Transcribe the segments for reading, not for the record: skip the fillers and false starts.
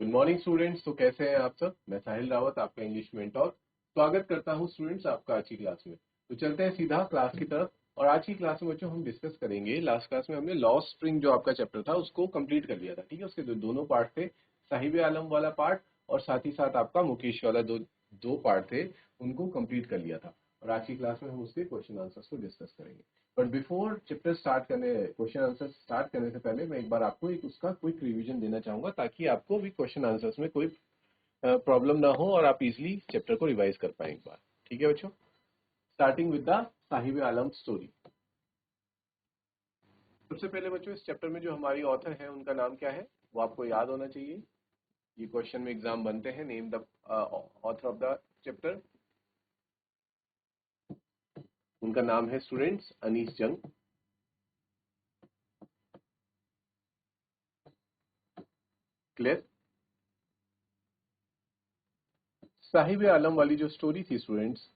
Good morning students. तो कैसे हैं आप सब? मैं साहिल रावत, आपका इंग्लिश मेंटोर। स्वागत करता हूं स्टूडेंट्स आपका आज की क्लास में। तो चलते हैं सीधा क्लास की तरफ। और आज की क्लास में बच्चों हम डिस्कस करेंगे, लास्ट क्लास में हमने लॉ स्प्रिंग जो आपका चैप्टर था उसको कंप्लीट कर लिया था। ठीक है, उसके दोनों पार्ट थे, साहिब आलम वाला पार्ट और साथ ही साथ आपका मुकेश वाला दो पार्ट थे, उनको कंप्लीट कर लिया था। और आज की क्लास में हम उसके क्वेश्चन आंसर्स को डिस्कस करेंगे। बट बिफोर चैप्टर स्टार्ट करने, क्वेश्चन आंसर स्टार्ट करने से पहले मैं एक बार आपको एक उसका क्विक रिवीजन देना चाहूंगा, ताकि आपको भी क्वेश्चन आंसर्स में कोई प्रॉब्लम ना हो और आप इजीली चैप्टर को रिवाइज कर पाए एक बार। ठीक है बच्चों, starting with the Sahib Alam story. सबसे पहले बच्चों इस चैप्टर में जो हमारी ऑथर है उनका नाम क्या है वो आपको याद होना चाहिए। ये क्वेश्चन में एग्जाम बनते हैं। Name the author of the chapter. उनका नाम है स्टूडेंट्स अनीस जंग। क्लियर? साहिब आलम वाली जो स्टोरी थी स्टूडेंट्स,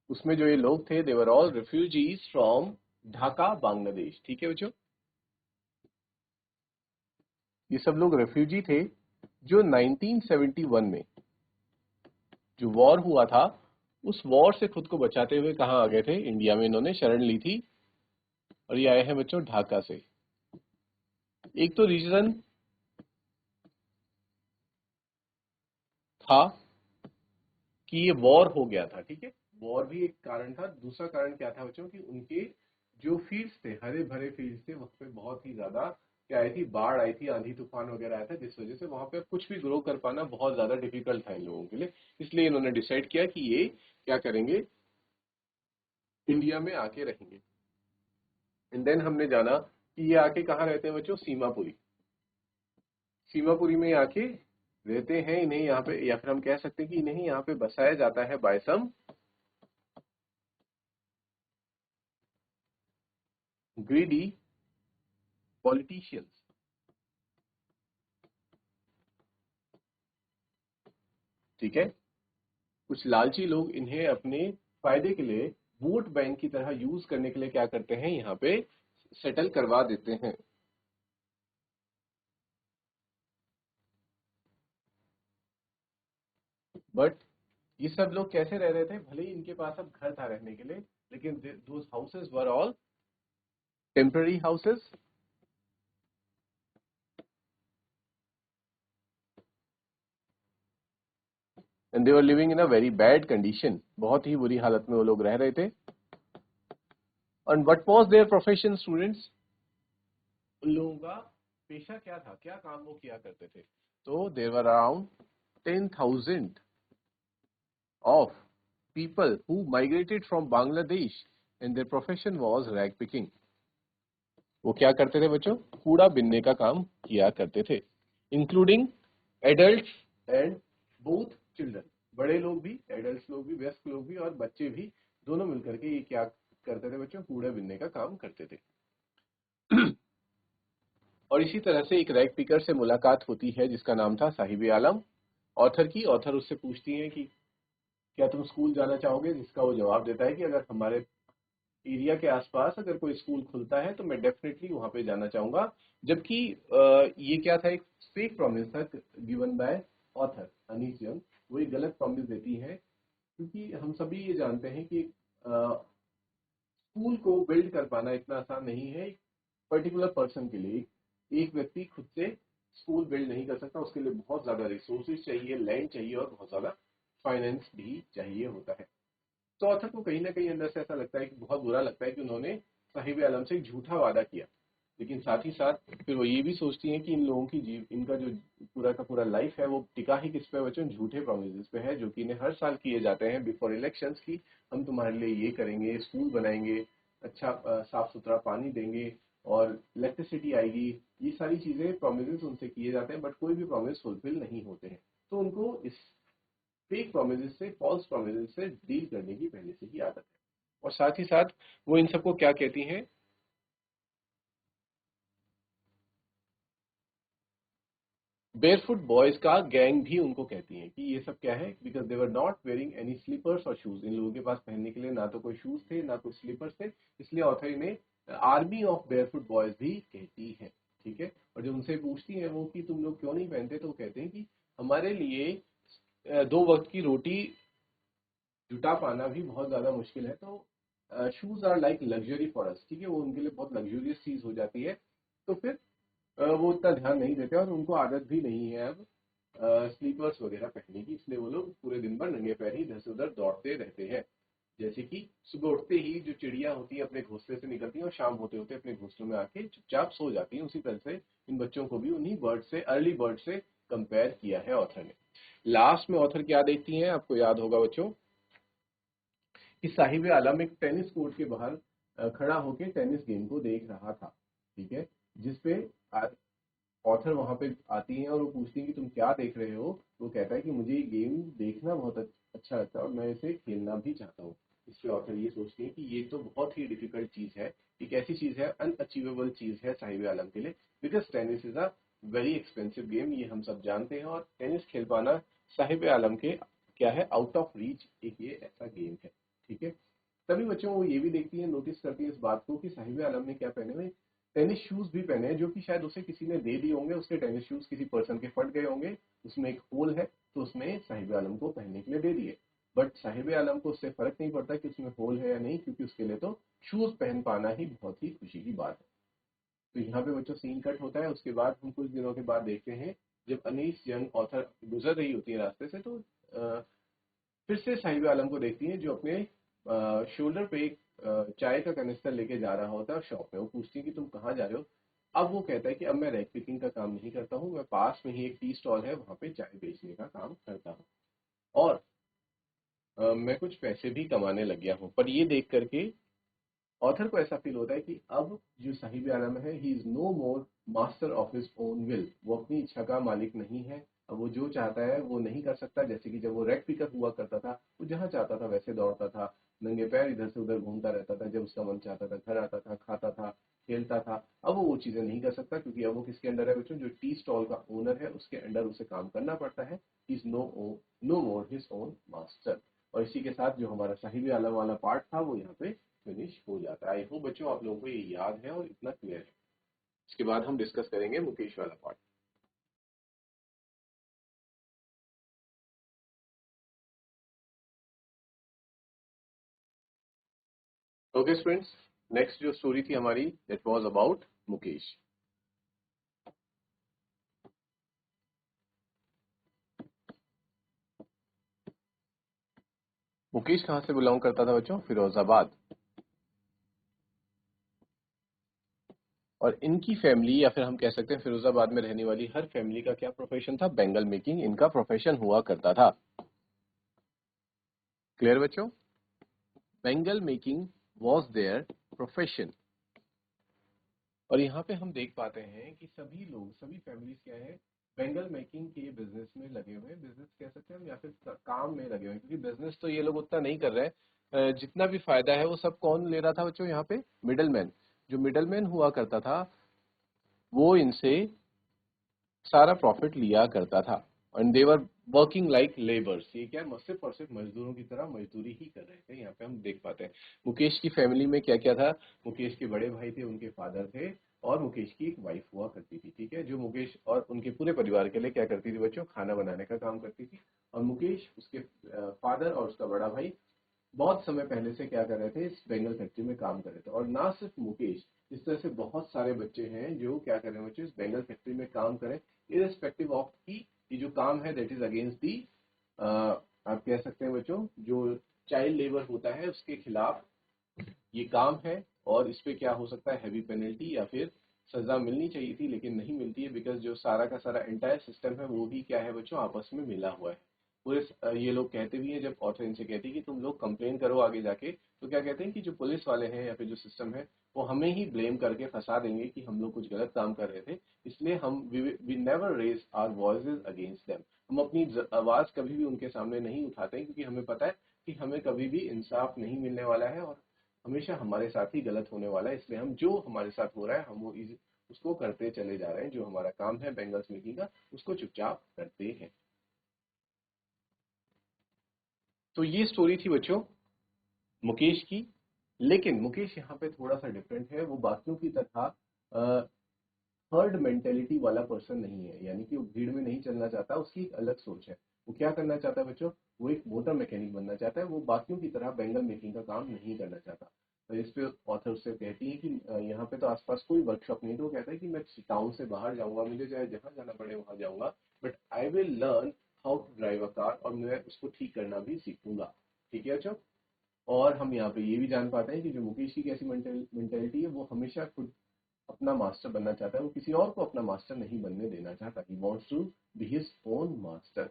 उसमें जो ये लोग थे, they were all refugees from Dhaka, Bangladesh. ठीक है बच्चों, ये सब लोग रेफ्यूजी थे जो 1971 में जो वॉर हुआ था, उस वॉर से खुद को बचाते हुए कहाँ आ गए थे? इंडिया में इन्होंने शरण ली थी। और ये आए हैं बच्चों ढाका से। एक तो रीजन था कि ये वॉर हो गया था। ठीक है, वॉर भी एक कारण था। दूसरा कारण क्या था बच्चों कि उनके जो फील्ड्स थे, हरे भरे फील्ड्स थे, वहां पे बहुत ही ज्यादा क्या आई थी, बाढ़ आई थी, आंधी तूफान वगैरह आया था, जिस वजह से वहां पे कुछ भी ग्रो कर पाना बहुत ज्यादा डिफिकल्ट था इन लोगों के लिए। इसलिए इन्होंने डिसाइड किया कि ये क्या करेंगे, इंडिया में आके रहेंगे। एंड देन हमने जाना कि ये आके कहाँ रहते हैं बच्चों? सीमापुरी। सीमापुरी में आके रहते हैं। इन्हें यहाँ पे, या फिर हम कह सकते हैं कि इन्हें यहाँ पे बसाया जाता है बाय सम ग्रीडी पॉलिटिशियंस। ठीक है, कुछ लालची लोग इन्हें अपने फायदे के लिए वोट बैंक की तरह यूज करने के लिए क्या करते हैं, यहाँ पे सेटल करवा देते हैं। बट ये सब लोग कैसे रह रहे थे? भले ही इनके पास अब घर था रहने के लिए, लेकिन those houses were all temporary houses and they were living in a very bad condition. बहुत ही बुरी हालत में वो लोग रह रहे थे। And what was their profession students? उन लोगों का पेशा क्या था, क्या काम वो किया करते थे? तो there were around 10,000 of people who migrated from Bangladesh and their profession was rag picking. वो क्या करते थे बच्चों? कूड़ा बिनने का काम किया करते थे, including adults and both children. बड़े लोग भी, एडल्ट्स लोग भी, वयस्क लोग भी और बच्चे भी, दोनों मिलकर के ये क्या करते थे बच्चों? कूड़ा बिनने का काम करते थे। और इसी तरह से एक रैग पिकर से मुलाकात होती है जिसका नाम था साहिब आलम, ऑथर की। ऑथर उससे पूछती है कि क्या तुम स्कूल जाना चाहोगे? जिसका वो जवाब देता है कि अगर हमारे एरिया के आसपास अगर कोई स्कूल खुलता है तो मैं डेफिनेटली वहां पे जाना चाहूंगा। जबकि ये क्या था, एक फेक प्रॉमिस था गिवन बाय ऑथर अनीस जंग। वो एक गलत प्रॉमिस देती है, क्योंकि हम सभी ये जानते हैं कि स्कूल को बिल्ड कर पाना इतना आसान नहीं है। एक पर्टिकुलर पर्सन के लिए एक व्यक्ति खुद से स्कूल बिल्ड नहीं कर सकता। उसके लिए बहुत ज्यादा रिसोर्सेज चाहिए, लैंड चाहिए और बहुत ज्यादा फाइनेंस भी चाहिए होता है। तो ऑथर को कहीं ना कहीं अंदर से ऐसा लगता है कि बहुत बुरा लगता है कि उन्होंने साहिब आलम से एक झूठा वादा किया। लेकिन साथ ही साथ फिर वो ये भी सोचती हैं कि इन लोगों की इनका जो पूरा का पूरा लाइफ है वो टिका ही किस पे बच्चों? झूठे प्रोमिस पे है, जो कि इन्हें हर साल किए जाते हैं बिफोर इलेक्शंस की। हम तुम्हारे लिए ये करेंगे, स्कूल बनाएंगे, अच्छा साफ सुथरा पानी देंगे और इलेक्ट्रिसिटी आएगी। ये सारी चीजें प्रोमिस उनसे किए जाते हैं, बट कोई भी प्रोमिस फुलफिल नहीं होते हैं। तो उनको इस फेक प्रोमिस से, फॉल्स प्रोमिस से डील करने की पहले से ही आदत है। और साथ ही साथ वो इन सबको क्या कहती हैं? बेयरफुट बॉयज का गैंग भी उनको कहती हैं। कि ये सब क्या है? Because they were not wearing any slippers और शूज। इन लोगों के पास पहनने के लिए ना तो कोई शूज थे ना कोई स्लीपर्स थे, इसलिए ऑथर इन्हें आर्मी ऑफ बेयरफुट बॉयज भी कहती है, ठीक है। और जब उनसे पूछती है वो कि तुम लोग क्यों नहीं पहनते, तो वो कहते हैं कि हमारे लिए 2 वक्त की रोटी जुटा पाना भी बहुत ज्यादा मुश्किल है, तो shoes are like luxury for us, ठीक है। वो उनके लिए बहुत लग्जूरियस चीज हो जाती है, तो फिर वो उतना ध्यान नहीं देते और उनको आदत भी नहीं है अब स्लीपर्स वगैरह पहनने की, इसलिए वो लोग पूरे दिन भर नंगे पैर ही इधर से उधर दौड़ते रहते हैं। जैसे कि सुबह उठते ही जो चिड़िया होती है अपने घोंसले से निकलती है और शाम होते होते अपने घोंसलों में आके चुपचाप सो जाती है, उसी तरह से इन बच्चों को भी उन्हीं बर्ड से, अर्ली बर्ड से कंपेयर किया है ऑथर ने। लास्ट में ऑथर क्या देखती हैं, आपको याद होगा बच्चों, कि साहिब आलम एक टेनिस कोर्ट के बाहर खड़ा होकर टेनिस गेम को देख रहा था, ठीक है। जिसपे ऑथर वहां पे आती हैं और वो पूछती है कि तुम क्या देख रहे हो, तो वो कहता है कि मुझे ये गेम देखना बहुत अच्छा लगता है और मैं इसे खेलना भी चाहता हूँ। इस पे ऑथर ये सोचती है कि ये तो बहुत ही डिफिकल्ट चीज है, एक ऐसी चीज है, अनअचीवेबल चीज है साहिब आलम के लिए, because tennis is a very expensive game, ये हम सब जानते हैं, और टेनिस खेल पाना साहिब आलम के क्या है, आउट ऑफ रीच एक ये ऐसा गेम है, ठीक है। तभी बच्चों वो ये भी देखती है, नोटिस करती है इस बात को कि साहिब आलम ने क्या पहने हुए, टेनिस शूज भी पहने हैं, जो कि शायद उसे किसी ने दे दिए होंगे, उसके टेनिस शूज किसी पर्सन के फट गए होंगे, उसमें एक होल है, तो उसने साहिब आलम को पहनने के लिए दे दिए। बट साहिब आलम को उससे फर्क नहीं पड़ता कि उसमें होल है या नहीं, क्योंकि उसके लिए तो शूज पहन पाना ही बहुत ही खुशी की बात है। तो यहाँ पे बच्चों सीन कट होता है। उसके बाद हम कुछ दिनों के बाद देखते हैं, जब अनीस यंग ऑथर गुजर रही होती है रास्ते से, तो फिर से साहिब आलम को देखती हैं, जो अपने शोल्डर पे एक चाय का कनिस्टर लेके जा रहा होता है शॉप में। वो पूछती है कि तुम कहाँ जा रहे हो। अब वो कहता है कि अब मैं रैक पिकिंग का काम नहीं करता हूँ, मैं पास में ही एक टी स्टॉल है वहां पे चाय बेचने का काम करता हूँ, और मैं कुछ पैसे भी कमाने लग गया हूँ। पर ये देख करके ऑथर को ऐसा फील होता है कि अब जो साहिब आलम है, he is no more master of his own will, वो अपनी इच्छा का मालिक नहीं है। अब वो जो चाहता है वो नहीं कर सकता। जैसे कि जब वो रेड पिकर हुआ करता था, वो जहाँ चाहता था वैसे दौड़ता था, नंगे पैर इधर से उधर घूमता रहता था, जब उसका मन चाहता था घर आता था, खाता था, खेलता था। अब वो चीजें नहीं कर सकता, क्योंकि अब वो किसके अंडर है बच्चों, जो टी स्टॉल का ओनर है उसके अंडर उसे काम करना पड़ता है। Is no more his own master. और इसी के साथ जो हमारा साहिब आलम वाला पार्ट था वो यहाँ पे फिनिश हो जाता है। आई होप बच्चों आप लोगों को ये याद है और इतना क्लियर है। इसके बाद हम डिस्कस करेंगे मुकेश वाला पार्ट। ओके स्टूडेंट्स, नेक्स्ट जो स्टोरी थी हमारी, that was about Mukesh. Mukesh कहाँ से बिलोंग करता था बच्चों, फिरोजाबाद। और इनकी फैमिली, या फिर हम कह सकते हैं फिरोजाबाद में रहने वाली हर फैमिली का क्या प्रोफेशन था, बेंगल मेकिंग इनका प्रोफेशन हुआ करता था। क्लियर बच्चों, Bengal making was their profession. और यहाँ पे हम देख पाते हैं कि सभी लोग, सभी फैमिलीज क्या है, बेंगल मेकिंग के बिजनेस में लगे हुए हैं। बिजनेस कह सकते हैं हम, या फिर काम में लगे हुए हैं, क्योंकि बिजनेस तो ये लोग उतना नहीं कर रहे हैं। जितना भी फायदा है वो सब कौन ले रहा था बच्चों, यहाँ पे मिडलमैन। जो मिडलमैन हुआ करता था वो इनसे सारा प्रॉफिट लिया करता था, and they were working like labours. ये क्या है, सिर्फ और सिर्फ मजदूरों की तरह मजदूरी ही कर रहे थे। यहाँ पे हम देख पाते हैं मुकेश की फैमिली में क्या क्या था। मुकेश के बड़े भाई थे, उनके फादर थे, और मुकेश की एक वाइफ हुआ करती थी, ठीक है, जो मुकेश और उनके पूरे परिवार के लिए क्या करती थी बच्चों, खाना बनाने का काम करती थी। और मुकेश, उसके फादर और उसका बड़ा भाई बहुत समय पहले से क्या कर रहे थे, इस बेंगल फैक्ट्री में काम कर रहे थे। और ना सिर्फ मुकेश, इस तरह से बहुत सारे बच्चे हैं जो क्या कर रहे हैं बच्चे, इस बेंगल फैक्ट्री में काम करें, इरेस्पेक्टिव ऑफ की ये जो काम है दैट इज अगेंस्ट दी, आप कह सकते हैं बच्चों, जो चाइल्ड लेबर होता है उसके खिलाफ ये काम है। और इस पे क्या हो सकता है, हैवी पेनल्टी या फिर सजा मिलनी चाहिए थी, लेकिन नहीं मिलती है, बिकॉज जो सारा का सारा एंटायर सिस्टम है वो भी क्या है बच्चों, आपस में मिला हुआ है। पूरे ये लोग कहते भी हैं, जब ऑथर इनसे कहती है कि तुम लोग कंप्लेन करो आगे जाके, तो क्या कहते हैं कि जो पुलिस वाले हैं या फिर जो सिस्टम है वो हमें ही ब्लेम करके फंसा देंगे कि हम लोग कुछ गलत काम कर रहे थे, इसलिए हम we never raise our voices against them. हम अपनी आवाज कभी भी उनके सामने नहीं उठाते हैं, क्योंकि हमें पता है कि हमें कभी भी इंसाफ नहीं मिलने वाला है, और हमेशा हमारे साथ ही गलत होने वाला है। इसलिए हम जो हमारे साथ हो रहा है हम वो उसको करते चले जा रहे हैं, जो हमारा काम है बेंगल्स मेकिंग का उसको चुपचाप करते हैं। तो ये स्टोरी थी बच्चों मुकेश की, लेकिन मुकेश यहाँ पे थोड़ा सा डिफरेंट है, वो बाकियों की तरह हर्ड मेंटेलिटी वाला पर्सन नहीं है, यानी कि वो भीड़ में नहीं चलना चाहता, उसकी एक अलग सोच है। वो क्या करना चाहता है बच्चों, वो एक मोटर मैकेनिक बनना चाहता है, वो बाकियों की तरह बैंगल मेकिंग का काम नहीं करना चाहता। तो इस पे ऑथर उससे कहती है कि यहाँ पे तो आसपास कोई वर्कशॉप नहीं है, तो वो कहता है कि मैं टाउन से बाहर जाऊंगा, मुझे चाहे जहाँ जाना पड़े वहां जाऊंगा, but I will learn how to drive a car, और मैं उसको ठीक करना भी सीखूंगा। ठीक है बच्चों। और हम यहाँ पे ये भी जान पाते हैं कि जो मुकेश की कैसी मेंटेलिटी है, वो हमेशा खुद अपना मास्टर बनना चाहता है, वो किसी और को अपना मास्टर नहीं बनने देना चाहता। He wants to be his own master.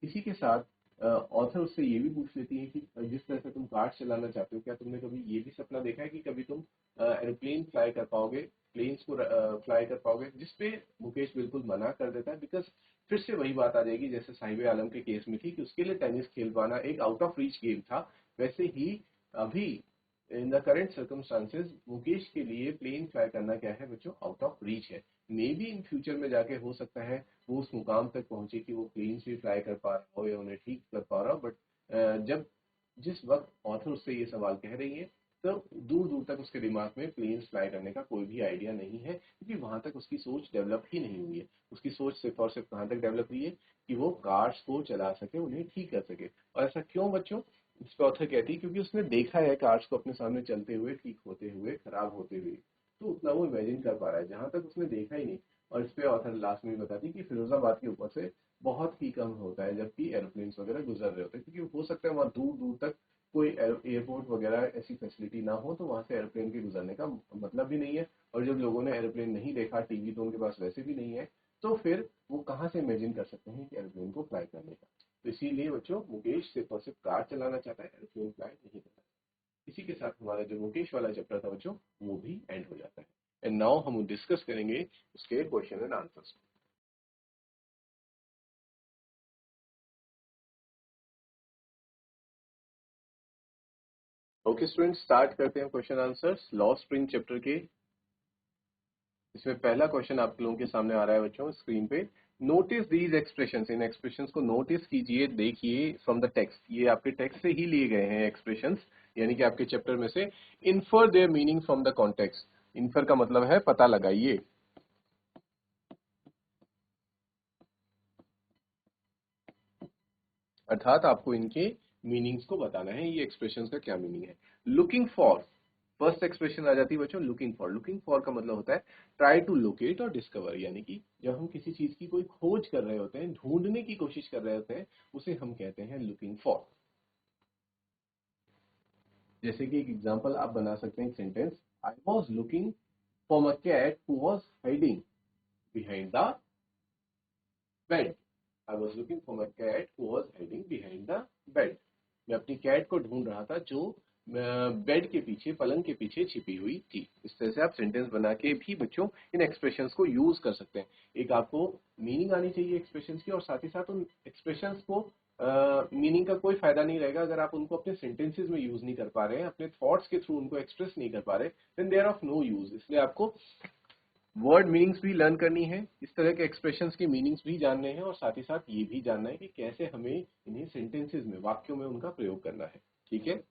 इसी के साथ ऑथर उससे ये भी पूछ लेती है कि जिस तरह से तुम कार चलाना चाहते हो, क्या तुमने कभी ये भी सपना देखा है कि कभी तुम एरोप्लेन फ्लाई कर पाओगे, प्लेन्स को फ्लाई कर पाओगे, जिसपे मुकेश बिल्कुल मना कर देता है। बिकॉज फिर से वही बात आ जाएगी जैसे साहिब आलम के केस में थी कि उसके लिए टेनिस खेल पाना एक आउट ऑफ रीच गेम था, वैसे ही अभी in the current circumstances Mukesh के लिए प्लेन फ्लाई करना क्या है बच्चों, आउट ऑफ रीच है। मे बी इन फ्यूचर में जाके हो सकता है वो उस मुकाम तक पहुंचे कि वो प्लेन्स भी फ्लाई कर पा रहा हो या उन्हें ठीक कर पा रहा हो, बट जब जिस वक्त ऑथर उससे ये सवाल कह रही है, तो दूर दूर तक उसके दिमाग में प्लेन्स फ्लाई करने का कोई भी आइडिया नहीं है, क्योंकि वहां तक उसकी सोच डेवलप ही नहीं हुई है। उसकी सोच सिर्फ और सिर्फ कहाँ तक डेवलप हुई है कि वो कार्स को चला सके, उन्हें ठीक कर सके। और ऐसा क्यों बच्चों, इस पे ऑथर कहती है क्योंकि उसने देखा है कार्स को अपने सामने चलते हुए, ठीक होते हुए, खराब होते हुए, तो उतना वो इमेजिन कर पा रहा है, जहां तक उसने देखा ही नहीं। और इस पे ऑथर लास्ट में भी बताती है कि फिरोजाबाद के ऊपर से बहुत ही कम होता है जबकि एरोप्लेन वगैरह गुजर रहे होते हैं, क्योंकि हो सकता है वहाँ दूर दूर तक कोई एयरपोर्ट वगैरह ऐसी फैसिलिटी ना हो, तो वहां से एरोप्लेन के गुजरने का मतलब भी नहीं है। और जब लोगों ने एरोप्लेन नहीं देखा, टीवी तो उनके पास वैसे भी नहीं है, तो फिर वो कहाँ से इमेजिन कर सकते हैं कि एरोप्लेन को फ्लाई करने का। तो इसीलिए बच्चों मुकेश सिर्फ और सिर्फ कार चलाना चाहता है, एरोप्लेन फ्लाई नहीं करना। इसी के साथ हमारा जो मुकेश वाला चैप्टर था बच्चों, वो भी एंड हो जाता है। एंड नाउ हम डिस्कस करेंगे उसके question and answers. Okay students, start करते हैं question answers law spring chapter के। इसमें पहला क्वेश्चन आप लोगों के सामने आ रहा है बच्चों स्क्रीन पे। Notice these expressions, in expressions को नोटिस कीजिए, देखिए फ्रॉम द टेक्स्ट, ये आपके टेक्स्ट से ही लिए गए हैं एक्सप्रेशंस, यानी कि आपके चैप्टर में से। Infer their meaning from the context, infer का मतलब है पता लगाइए, अर्थात आपको इनके मीनिंग्स को बताना है, ये एक्सप्रेशंस का क्या मीनिंग है। लुकिंग फॉर, फर्स्ट एक्सप्रेशन आ जाती है बच्चों लुकिंग फॉर। लुकिंग फॉर का मतलब होता है ट्राई टू लोकेट और डिस्कवर, यानी कि जब हम किसी चीज की कोई खोज कर रहे होते हैं, ढूंढने की कोशिश कर रहे होते हैं, उसे हम कहते हैं लुकिंग फॉर। जैसे कि एक एग्जांपल आप बना सकते हैं, एक sentence, I was looking for a cat who was hiding behind the bed. I was looking for my cat who was hiding behind the bed. मैं अपनी कैट को ढूंढ रहा था जो बेड के पीछे, पलंग के पीछे छिपी हुई थी। इस तरह से आप सेंटेंस बना के भी बच्चों इन एक्सप्रेशंस को यूज कर सकते हैं। एक आपको मीनिंग आनी चाहिए एक्सप्रेशंस की, और साथ ही साथ उन एक्सप्रेशंस को मीनिंग का कोई फायदा नहीं रहेगा अगर आप उनको अपने सेंटेंसेस में यूज नहीं कर पा रहे हैं, अपने थॉट्स के थ्रू उनको एक्सप्रेस नहीं कर पा रहे, then they are of no use. इसलिए आपको वर्ड मीनिंग्स भी लर्न करनी है, इस तरह के एक्सप्रेशंस के मीनिंग्स भी जानने हैं, और साथ ही साथ ये भी जानना है कि कैसे हमें इन्हें सेंटेंसेस में, वाक्यों में उनका प्रयोग करना है। ठीक है।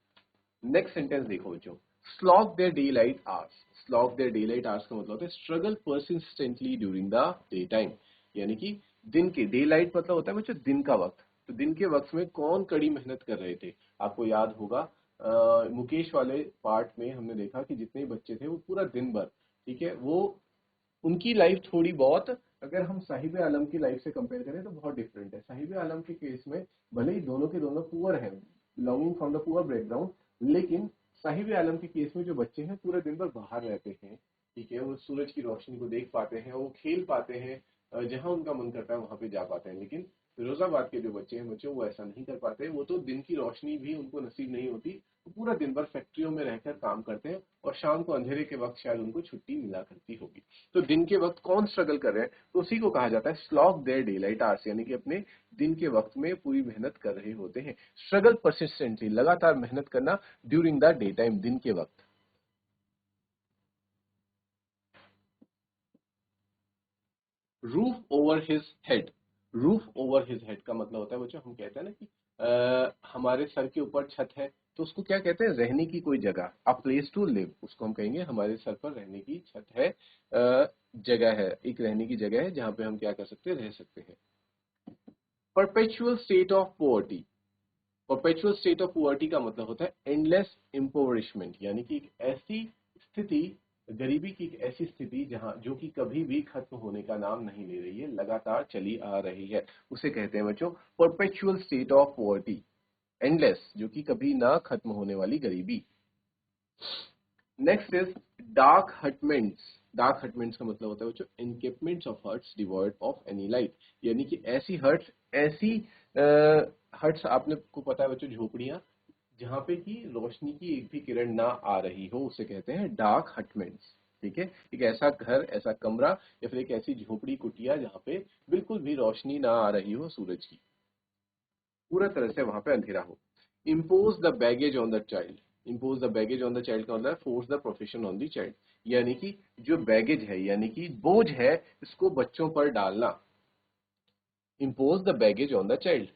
नेक्स्ट सेंटेंस देखो बच्चों, slog their day light hours. Slog their day light hours का मतलब होता है struggle persistently during the day time, यानी कि दिन के, डे लाइट मतलब होता है बच्चों दिन का वक्त। तो दिन के वक्त में कौन कड़ी मेहनत कर रहे थे, आपको याद होगा मुकेश वाले पार्ट में हमने देखा कि जितने बच्चे थे वो पूरा दिन भर, ठीक है, वो उनकी लाइफ थोड़ी बहुत, अगर हम साहिब आलम की लाइफ से कंपेयर करें तो बहुत डिफरेंट है। साहिब आलम के केस में भले ही दोनों के दोनों पुअर हैं, belonging from the poor background, लेकिन साहिब आलम के केस में जो बच्चे हैं पूरे दिन भर बाहर रहते हैं, ठीक है, वो सूरज की रोशनी को देख पाते हैं, वो खेल पाते हैं, जहां उनका मन करता है वहां पे जा पाते हैं। लेकिन फिरोजाबाद के जो बच्चे हैं बच्चों, वो ऐसा नहीं कर पाते, वो तो दिन की रोशनी भी उनको नसीब नहीं होती, वो पूरा दिन भर फैक्ट्रियों में रहकर काम करते हैं, और शाम को अंधेरे के वक्त शायद उनको छुट्टी मिला करती होगी। तो दिन के वक्त कौन स्ट्रगल कर रहे हैं, तो उसी को कहा जाता है slog their day light hours, यानी कि अपने दिन के वक्त में पूरी मेहनत कर रहे होते हैं। स्ट्रगल परसिस्टेंटली, लगातार मेहनत करना, ड्यूरिंग द डे टाइम, दिन के वक्त। Roof over his head. Roof over his head का मतलब होता है बच्चों, हम कहते हैं ना कि हमारे सर के ऊपर छत है, तो उसको क्या कहते हैं, रहने की कोई जगह, अ प्लेस टू लिव, उसको हम कहेंगे हमारे सर पर रहने की छत है, जगह है, एक रहने की जगह है जहाँ पे हम क्या कर सकते हैं, रह सकते हैं। Perpetual state of poverty, perpetual state of poverty का मतलब होता है एंडलेस इम्पोवरिशमेंट, यानी कि एक ऐसी स्थिति, गरीबी की एक ऐसी स्थिति जहां जो कि कभी भी खत्म होने का नाम नहीं ले रही है, लगातार चली आ रही है, उसे कहते हैं बच्चों perpetual state of poverty. Endless, जो कि कभी ना खत्म होने वाली गरीबी। Next is dark hutments. Dark hutments का मतलब होता है बच्चों encampments of huts devoid of any light, यानी कि ऐसी हट्स, ऐसी हट्स, आपने को पता है बच्चों झोपड़ियां जहां पे कि रोशनी की एक भी किरण ना आ रही हो, उसे कहते हैं डार्क हटमेंट्स। ठीक है, एक ऐसा घर, ऐसा कमरा या फिर एक ऐसी झोपड़ी कुटिया जहां पे बिल्कुल भी रोशनी ना आ रही हो सूरज की, पूरा तरह से वहां पे अंधेरा हो। Impose the baggage on the child. Impose the baggage on the child का मतलब है force the profession on the child, यानी कि जो बैगेज है, यानी कि बोझ है, इसको बच्चों पर डालना। Impose the baggage on the child,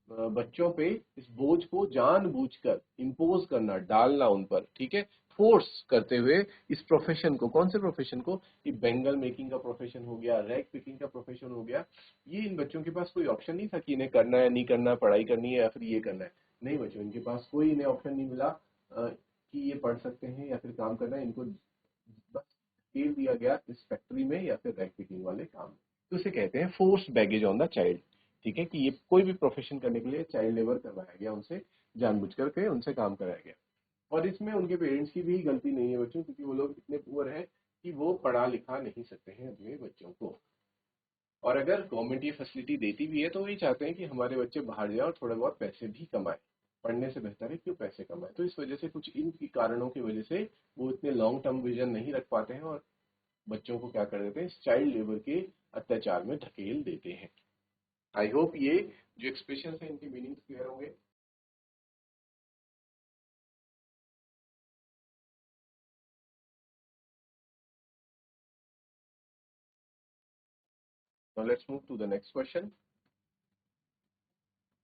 बच्चों पे इस बोझ को जानबूझकर इम्पोज करना, डालना उन पर, ठीक है, फोर्स करते हुए इस प्रोफेशन को, कौन से प्रोफेशन को, ये बेंगल मेकिंग का प्रोफेशन हो गया, रैग पिकिंग का प्रोफेशन हो गया, ये इन बच्चों के पास कोई ऑप्शन नहीं था कि इन्हें करना है, नहीं करना, पढ़ाई करनी है या फिर ये करना है। नहीं बच्चों, इनके पास कोई इन्हें ऑप्शन नहीं मिला कि ये पढ़ सकते हैं या फिर काम करना है, इनको बस खेल दिया गया इस फैक्ट्री में या फिर रैग पिकिंग वाले काम में। तो इसे कहते हैं force baggage on the child. ठीक है, कि ये कोई भी प्रोफेशन करने के लिए चाइल्ड लेबर करवाया गया उनसे, जानबूझ करके उनसे काम कराया गया। और इसमें उनके पेरेंट्स की भी गलती नहीं है बच्चों, क्योंकि वो लोग इतने पुअर हैं कि वो पढ़ा लिखा नहीं सकते हैं अपने बच्चों को। और अगर गवर्नमेंट ये फैसिलिटी देती भी है तो वही चाहते हैं कि हमारे बच्चे बाहर जाए और थोड़े बहुत पैसे भी कमाए, पढ़ने से बेहतर है क्यों पैसे कमाए। तो इस वजह से, कुछ इन कारणों की वजह से वो इतने लॉन्ग टर्म विजन नहीं रख पाते हैं और बच्चों को क्या कर देते हैं, चाइल्ड लेबर के अत्याचार में धकेल देते हैं। आई होप ये जो एक्सप्रेशन है इनके मीनिंग क्लियर होंगे। Now let's move to the next question.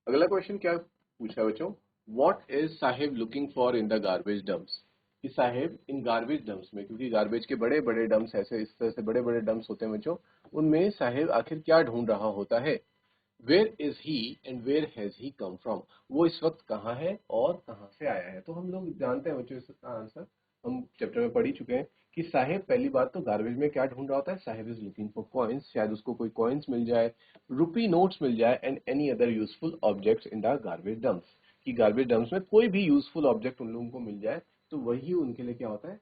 अगला क्वेश्चन क्या पूछा बच्चों, what is Saheb looking for in the garbage dumps. कि साहेब इन गार्बेज डंप्स में, क्योंकि गार्बेज के बड़े बड़े डंप्स ऐसे इस तरह से बड़े बड़े डंप्स होते हैं बच्चों, उनमें साहेब आखिर क्या ढूंढ रहा होता है। Where is he and where has he come from, वो इस वक्त कहाँ है और कहाँ से आया है। तो हम लोग जानते हैं बच्चों इसका आंसर, हम चैप्टर में पढ़ ही चुके हैं कि साहेब पहली बात तो गार्बेज में क्या ढूंढ रहा होता है, साहेब इज लुकिंग फॉर कॉइन्स, शायद उसको कोई कॉइन्स मिल जाए, रुपी नोट्स मिल जाए, and any other useful objects in the garbage dumps, कि गार्बेज डंप्स में कोई भी यूजफुल ऑब्जेक्ट उन लोगों को मिल जाए, तो वही उनके लिए क्या होता है,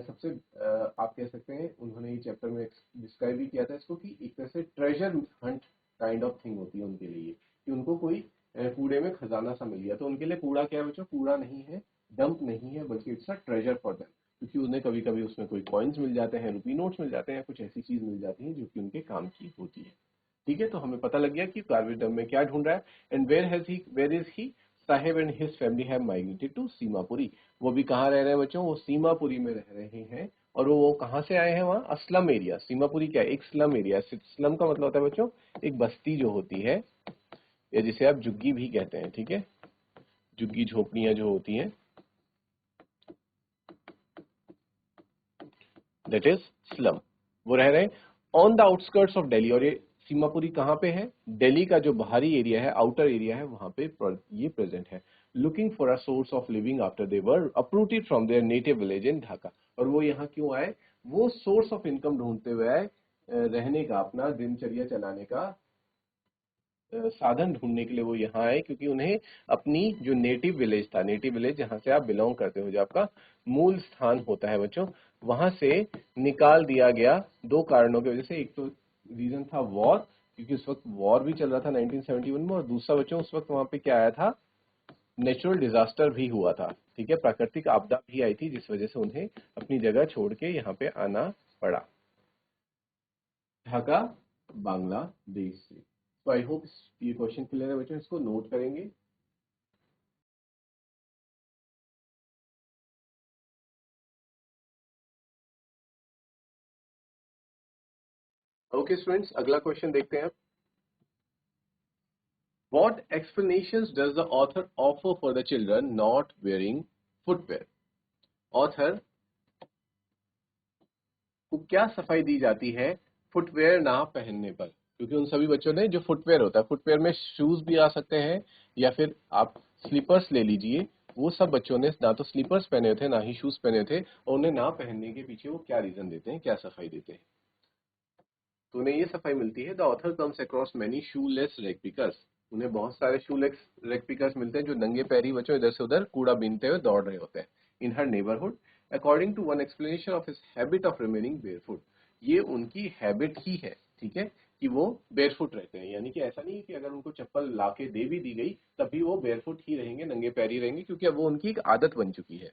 सबसे आप कह सकते हैं, उन्होंने ये चैप्टर में डिस्क्राइब भी किया था इसको, कि एक तरह से treasure Hunt kind of thing होती है उनके लिए, कि उनको कोई कूड़े में खजाना सा मिल गया। तो उनके लिए कूड़ा क्या है बच्चों, कूड़ा नहीं है, डंप नहीं है, बल्कि it's a treasure for them, क्योंकि उन्हें कभी कभी उसमें कोई कॉइन्स मिल जाते हैं, रुपी नोट्स मिल जाते हैं, कुछ ऐसी चीज मिल जाती है जो कि उनके काम की होती है। ठीक है, तो हमें पता लग गया कि गार्बेज डंप में क्या ढूंढ रहा है। And where is he, Saheb and his family have migrated to Seemapuri, वो भी कहाँ रह रहे हैं बच्चों, वो सीमापुरी में रह रहे हैं। और वो कहाँ से आए हैं, वहाँ अस्लम एरिया, सीमापुरी क्या है, एक स्लम एरिया। स्लम का मतलब होता है बच्चों एक बस्ती जो होती है, या जिसे आप झुग्गी भी कहते हैं, ठीक है, झुग्गी झोपड़ियां जो होती हैं, दैट इज स्लम, वो रह रहे हैं on the outskirts of Delhi. और ये सीमापुरी कहाँ पे है, दिल्ली का जो बाहरी एरिया है, आउटर एरिया है, वहां पे ये प्रेजेंट है। Looking for a source of living after they were uprooted from there native village in Dhaka. और वो यहाँ क्यों आए, वो सोर्स ऑफ इनकम ढूंढते हुए आए, रहने का, अपना दिनचर्या चलाने का साधन ढूंढने के लिए वो यहाँ आए, क्योंकि उन्हें अपनी जो नेटिव विलेज था, नेटिव विलेज जहाँ से आप बिलोंग करते हो, जो आपका मूल स्थान होता है बच्चों, वहां से निकाल दिया गया दो कारणों की वजह से। एक तो रीजन था वॉर, क्योंकि उस वक्त वॉर भी चल रहा था 1971 में, और दूसरा बच्चों उस वक्त वहां पे क्या आया था, नेचुरल डिजास्टर भी हुआ था। ठीक है, प्राकृतिक आपदा भी आई थी, जिस वजह से उन्हें अपनी जगह छोड़ के यहाँ पे आना पड़ा, ढाका बांग्लादेश से। तो आई होप ये क्वेश्चन क्लियर है बच्चों, इसको नोट करेंगे। ओके स्टूडेंट्स, अगला क्वेश्चन देखते हैं। What explanations does the author offer for the children not wearing footwear? Author को क्या सफाई दी जाती है फुटवेयर ना पहनने पर? क्योंकि उन सभी बच्चों ने जो फुटवेयर होता है, फुटवेयर में शूज भी आ सकते हैं या फिर आप स्लीपर्स ले लीजिए, वो सब बच्चों ने ना तो स्लीपर्स पहने थे ना ही शूज पहने थे, और उन्हें ना पहनने के पीछे वो क्या रीजन देते हैं, क्या सफाई देते हैं? तो उन्हें ये सफाई मिलती है, the author comes across many shoelace रेग पिकर्स। उन्हें बहुत सारे शूलेस रेग पिकर्स मिलते हैं जो नंगे पैरी बच्चों इधर से उधर कूड़ा बीनते हुए दौड़ रहे होते हैं in her neighbourhood, according to one explanation of his habit of remaining barefoot. ये उनकी हैबिट ही है, ठीक है, कि वो बेयरफुट रहते हैं, यानी कि ऐसा नहीं है कि अगर उनको चप्पल लाके दे भी दी गई तभी वो बेयरफुट ही रहेंगे, नंगे पैरी रहेंगे, क्योंकि अब वो उनकी एक आदत बन चुकी है।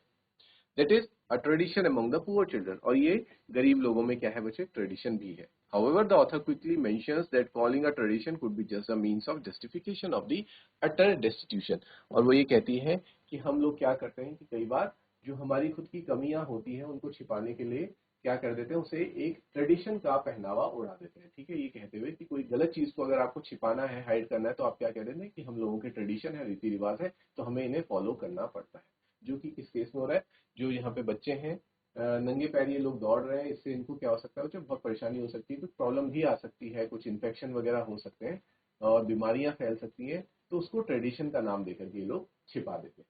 That is a tradition among the poor children, और ये गरीब लोगों में क्या है बच्चे, ट्रेडिशन भी है। However, the author quickly mentions that calling a tradition could be just a means of justification of the utter destitution। और वो ये कहती है कि हम लोग क्या करते हैं कि कई बार जो हमारी खुद की कमियां होती हैं उनको छिपाने के लिए क्या कर देते हैं, उसे एक ट्रेडिशन का पहनावा उड़ा देते हैं, ठीक है, ये कहते हुए कि कोई गलत चीज को अगर आपको छिपाना है, हाइड करना है, तो आप क्या कह देते हैं कि हम लोगों के ट्रेडिशन है, रीति रिवाज है, तो हमें इन्हें फॉलो करना पड़ता है। जो कि किस केस में हो रहा है, जो यहाँ पे बच्चे हैं नंगे पैर ये लोग दौड़ रहे हैं, इससे इनको क्या हो सकता है, तो बहुत परेशानी हो सकती है, कुछ प्रॉब्लम भी आ सकती है, कुछ इन्फेक्शन वगैरह हो सकते हैं और बीमारियां फैल सकती हैं, तो उसको ट्रेडिशन का नाम देकर के ये लोग छिपा देते हैं।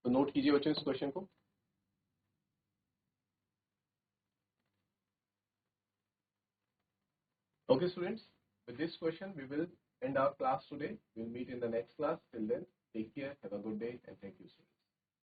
तो नोट कीजिए बच्चों इस क्वेश्चन को। Okay students, with this question we will end our class today. We'll meet in the next class. Till then, take care, have a good day, and thank you.